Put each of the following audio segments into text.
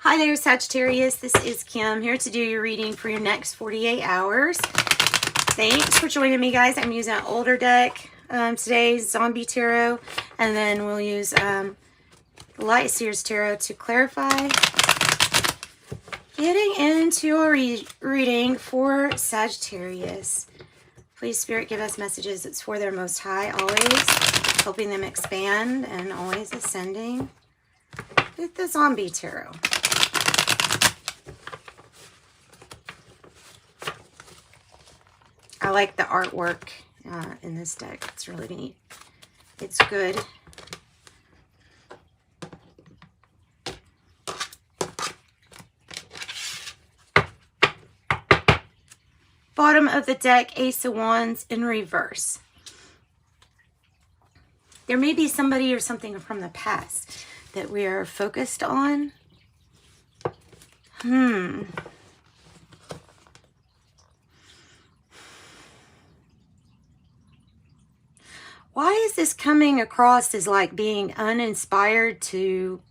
Hi there, Sagittarius. This is Kim here to do your reading for your next 48 hours. Thanks for joining me, guys. I'm using an older deck today, Zombie Tarot, and then we'll use Light Seers Tarot to clarify. Getting into your reading for Sagittarius. Please, Spirit, give us messages. It's for their Most High, always helping them expand and always ascending with the Zombie Tarot. I like the artwork in this deck. It's really neat. It's good. Bottom of the deck, Ace of Wands in reverse. There may be somebody or something from the past that we are focused on. Why is this coming across as like being uninspired to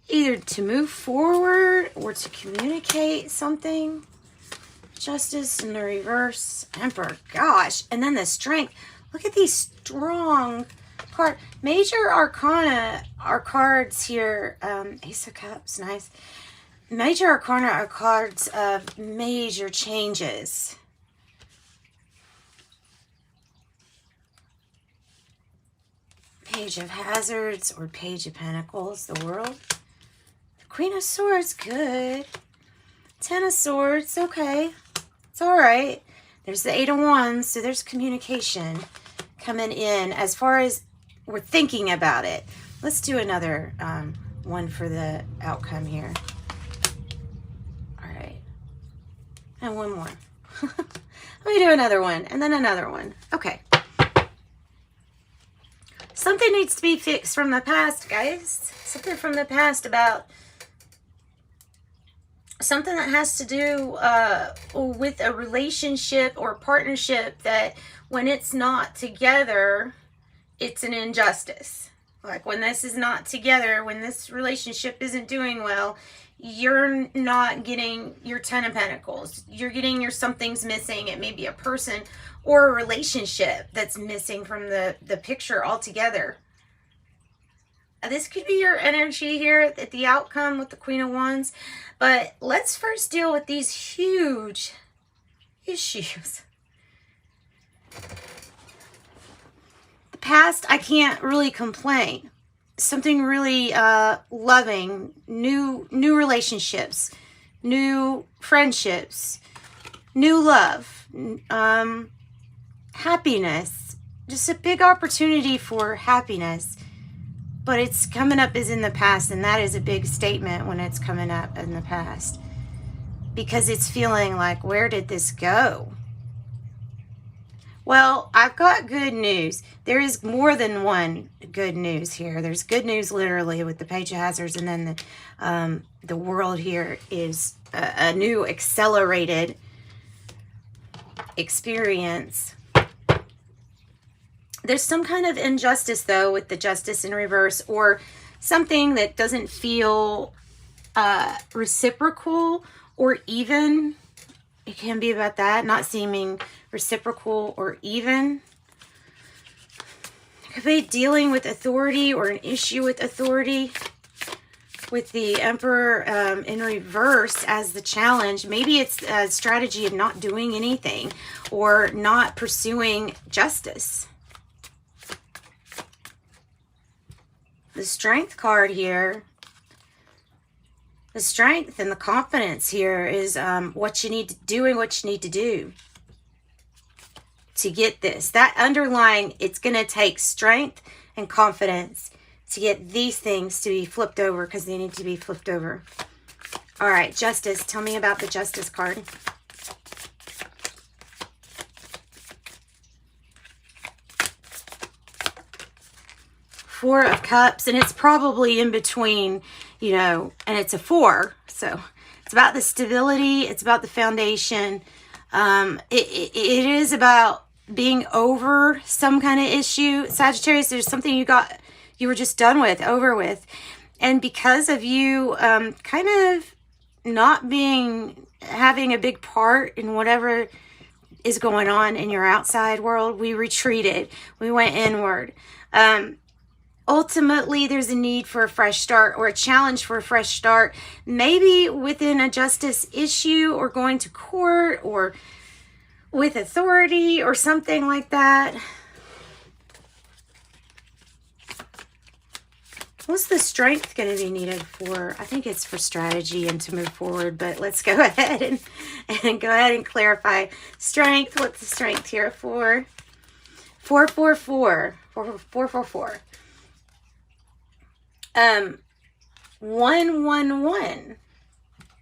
either to move forward or to communicate something? Justice in the reverse, Emperor, gosh, and then the Strength. Look at these strong cards. Major Arcana are cards here. Ace of Cups, nice. Major Arcana are cards of major changes. Page of Hazards or Page of Pentacles, the World. Queen of Swords, good. Ten of Swords, okay. It's all right. There's the Eight of Wands, so there's communication coming in as far as we're thinking about it. Let's do another one for the outcome here. All right. And one more. Let me do another one and then another one. Okay. Something needs to be fixed from the past, guys. Something from the past about something that has to do with a relationship or partnership that when it's not together, it's an injustice. Like when this is not together, when this relationship isn't doing well, you're not getting your Ten of Pentacles. You're getting your something's missing. It may be a person or a relationship that's missing from the picture altogether. This could be your energy here at the outcome with the Queen of Wands. But let's first deal with these huge issues. The past, I can't really complain. Something really loving, new relationships, new friendships, new love, happiness. Just a big opportunity for happiness. But it's coming up as in the past, and that is a big statement when it's coming up in the past. Because it's feeling like, where did this go? Well, I've got good news. There is more than one good news here. There's good news literally with the Page of Hazards, and then the World here is a new accelerated experience. There's some kind of injustice, though, with the Justice in reverse, or something that doesn't feel reciprocal or even. It can be about that, not seeming reciprocal or even. It could be dealing with authority or an issue with authority. With the Emperor in reverse as the challenge. Maybe it's a strategy of not doing anything or not pursuing justice. The Strength card here, the strength and the confidence here is what you need to doing what you need to do to get this. That underlying, it's going to take strength and confidence to get these things to be flipped over because they need to be flipped over. All right, Justice. Tell me about the Justice card. Four of Cups, and it's probably in between, you know, and it's a 4. So it's about the stability. It's about the foundation. It is about being over some kind of issue. Sagittarius, there's something you were just done with, over with. And because of you kind of not having a big part in whatever is going on in your outside world, we retreated. We went inward. Ultimately, there's a need for a fresh start, or a challenge for a fresh start, maybe within a justice issue, or going to court, or with authority, or something like that. What's the strength going to be needed for? I think it's for strategy and to move forward, but let's go ahead and go ahead and clarify. Strength, what's the strength here for? 444. 444. 111.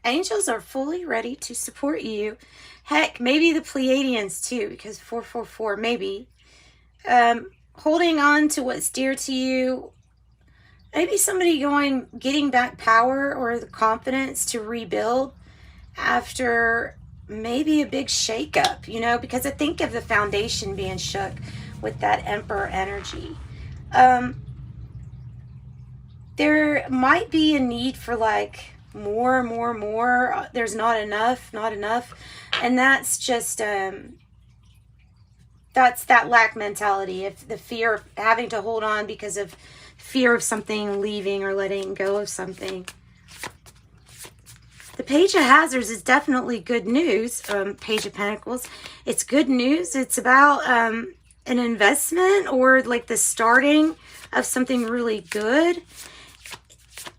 Angels are fully ready to support you. Heck, maybe the Pleiadians too, because 444, maybe. Holding on to what's dear to you. Maybe somebody getting back power or the confidence to rebuild after maybe a big shakeup, you know, because I think of the foundation being shook with that Emperor energy. There might be a need for like more. There's not enough. And that's just, that's that lack mentality. If the fear of having to hold on because of fear of something leaving or letting go of something. The Page of Hazards is definitely good news. Page of Pentacles. It's good news. It's about an investment or like the starting of something really good.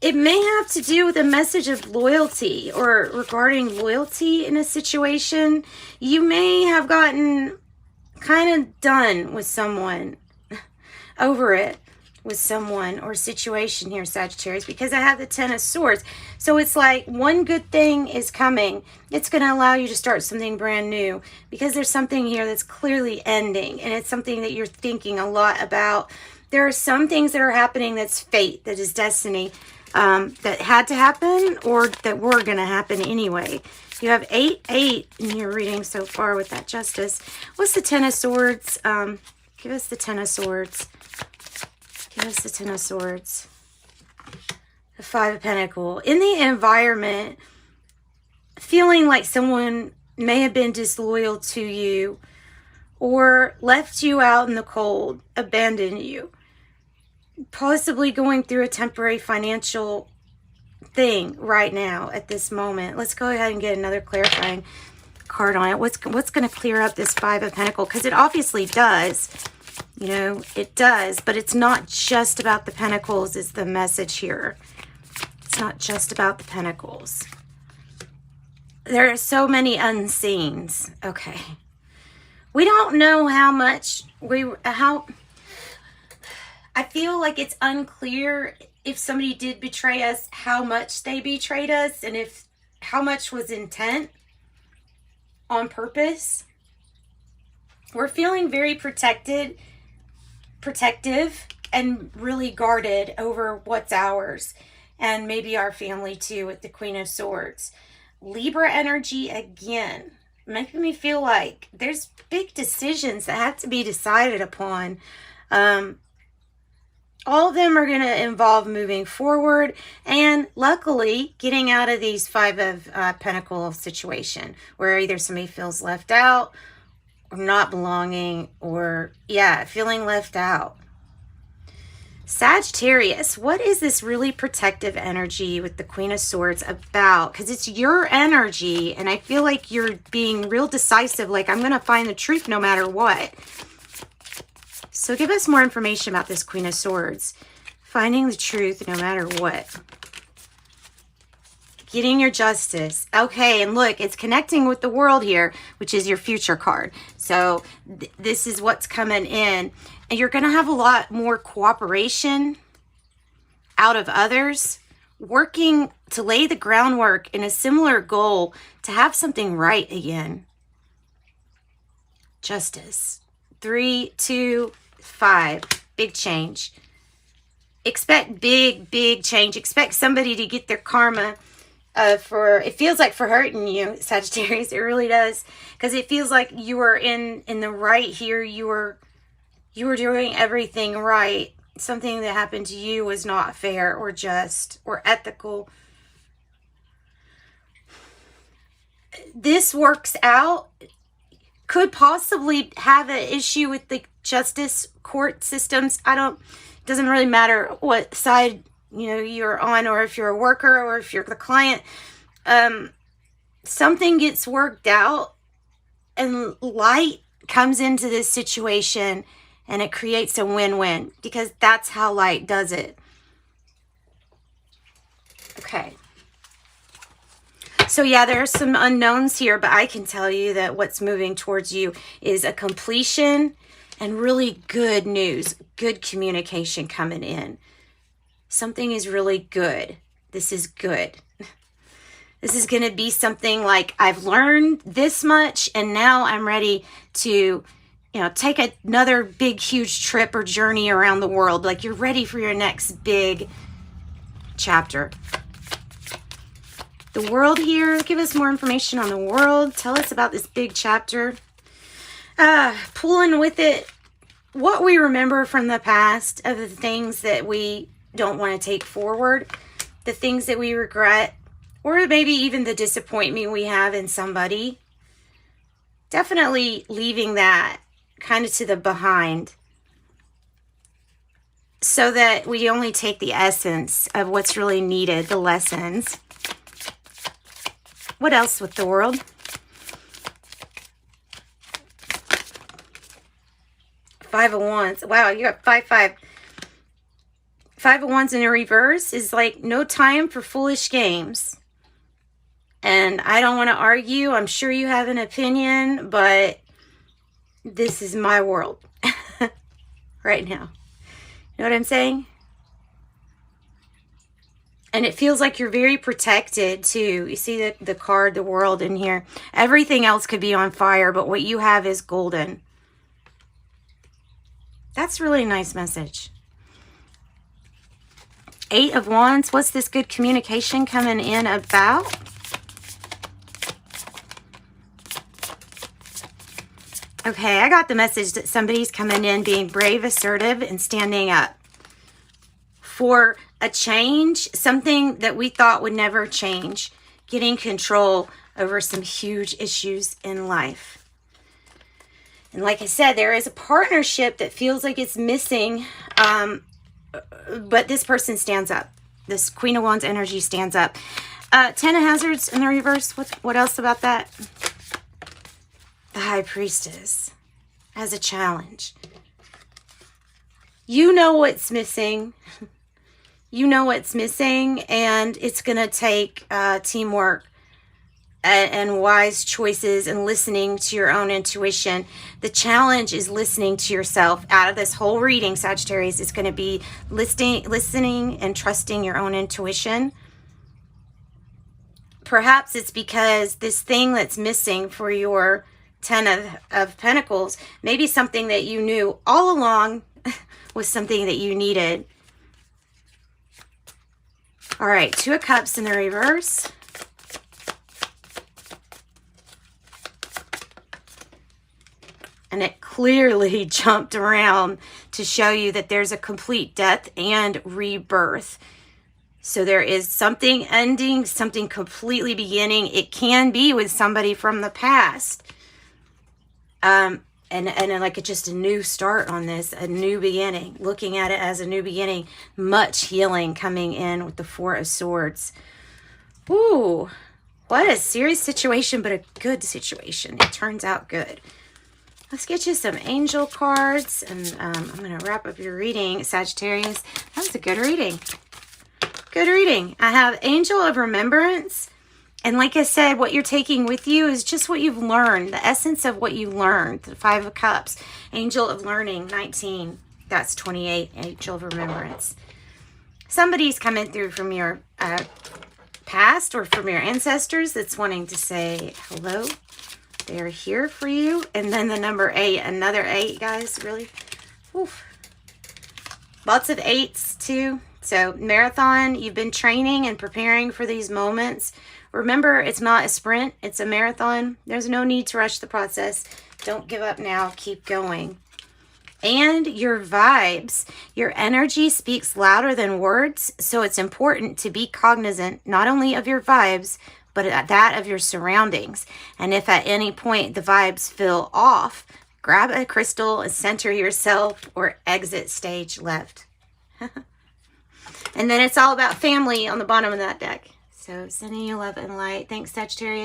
It may have to do with a message of loyalty or regarding loyalty in a situation. You may have gotten kind of done with someone, over it with someone or situation here, Sagittarius, because I have the Ten of Swords. So it's like one good thing is coming. It's going to allow you to start something brand new, because there's something here that's clearly ending, and it's something that you're thinking a lot about. There are some things that are happening that's fate, that is destiny, that had to happen or that were going to happen anyway. You have 8 in your reading so far with that Justice. What's the Ten of Swords? Give us the Ten of Swords. Give us the Ten of Swords. The Five of Pentacles. In the environment, feeling like someone may have been disloyal to you or left you out in the cold, abandoned you. Possibly going through a temporary financial thing right now at this moment. Let's go ahead and get another clarifying card on it. What's going to clear up this Five of Pentacles? Because it obviously does. You know, it does, but it's not just about the Pentacles is the message here. It's not just about the Pentacles. There are so many unseens. Okay. We don't know how much I feel like it's unclear if somebody did betray us, how much they betrayed us, and how much was intent on purpose. We're feeling very protective, and really guarded over what's ours, and maybe our family too, with the Queen of Swords. Libra energy again, making me feel like there's big decisions that have to be decided upon. All of them are going to involve moving forward and luckily getting out of these Five of Pentacles situation where either somebody feels left out or not belonging, or feeling left out. Sagittarius, what is this really protective energy with the Queen of Swords about? Because it's your energy, and I feel like you're being real decisive, like I'm going to find the truth no matter what. So give us more information about this Queen of Swords. Finding the truth no matter what. Getting your justice. Okay, and look, it's connecting with the World here, which is your future card. So this is what's coming in. And you're going to have a lot more cooperation out of others, working to lay the groundwork in a similar goal to have something right again. Justice. 3, 2, 5. Big change. Expect big change. Expect somebody to get their karma it feels like for hurting you, Sagittarius. It really does. Because it feels like you were in the right here. You were doing everything right. something that happened to you was not fair or just or ethical. This works out. Could possibly have an issue with the justice court systems. It doesn't really matter what side, you're on, or if you're a worker or if you're the client. Something gets worked out and light comes into this situation and it creates a win-win, because that's how light does it. Okay. So yeah, there are some unknowns here, but I can tell you that what's moving towards you is a completion and really good news, good communication coming in. Something is really good. This is good. This is going to be something like, I've learned this much and now I'm ready to, take another big, huge trip or journey around the world. Like, you're ready for your next big chapter. The world here, give us more information on the world. Tell us about this big chapter. Pulling with it what we remember from the past of the things that we don't want to take forward, the things that we regret, or maybe even the disappointment we have in somebody. Definitely leaving that kind of to the behind, so that we only take the essence of what's really needed, the lessons. What else with the world? Five of Wands. Wow, you got 5-5. Five of Wands in a reverse is like, no time for foolish games. And I don't want to argue. I'm sure you have an opinion, but this is my world right now. You know what I'm saying? And it feels like you're very protected too. You see the card, the world in here. Everything else could be on fire, but what you have is golden. That's really a nice message. 8 of Wands. What's this good communication coming in about? Okay, I got the message that somebody's coming in being brave, assertive, and standing up for a change, something that we thought would never change, getting control over some huge issues in life. And like I said, there is a partnership that feels like it's missing, but this person stands up. This Queen of Wands energy stands up. 10 of Hazards in the reverse. What else about that? The High Priestess as a challenge. You know what's missing. You know what's missing, and it's going to take teamwork and wise choices and listening to your own intuition. The challenge is listening to yourself. Out of this whole reading, Sagittarius, it's going to be listening and trusting your own intuition. Perhaps it's because this thing that's missing for your 10 of Pentacles, maybe something that you knew all along was something that you needed. All right, 2 of Cups in the reverse. And it clearly jumped around to show you that there's a complete death and rebirth. So there is something ending, something completely beginning. It can be with somebody from the past. And like just a new start on this, a new beginning, looking at it as a new beginning, much healing coming in with the 4 of Swords. Ooh, what a serious situation, but a good situation. It turns out good. Let's get you some angel cards, and I'm going to wrap up your reading, Sagittarius. That was a good reading. Good reading. I have Angel of Remembrance. And like I said, what you're taking with you is just what you've learned, the essence of what you learned. The 5 of Cups, Angel of Learning, 19. That's 28, Angel of Remembrance. Somebody's coming through from your past or from your ancestors that's wanting to say hello. They're here for you. And then the number 8, another 8, guys, really. Oof. Lots of 8s too. So marathon, you've been training and preparing for these moments. Remember, it's not a sprint, it's a marathon. There's no need to rush the process. Don't give up now, keep going. and your vibes. Your energy speaks louder than words, so it's important to be cognizant not only of your vibes, but that of your surroundings. And if at any point the vibes feel off, grab a crystal and center yourself or exit stage left. And then it's all about family on the bottom of that deck. So sending you love and light. Thanks, Sagittarius.